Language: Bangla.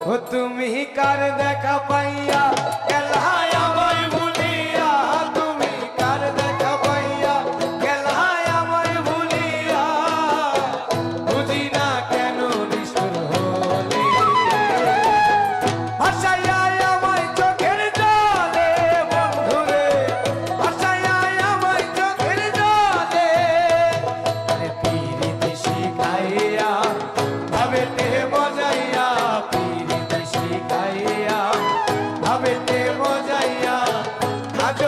ও তুমি কার দেখা পাইয়া গেলায় আমায় ভুলিয়া, তুমি কার দেখা পাইয়া গেলায় আমায় ভুলিয়া, বুঝি না কেন নিষ্ঠুর হলে ভাসাইয়া আমায় চোখের জলে, বন্ধুরে ভাসাইয়া আমায় চোখের জলে, আরে পীরিতি শিখাইয়া ভাবেতে বজাইয়া, পীরিতি শিখাইয়া ভাবেতে বজাইয়া আজ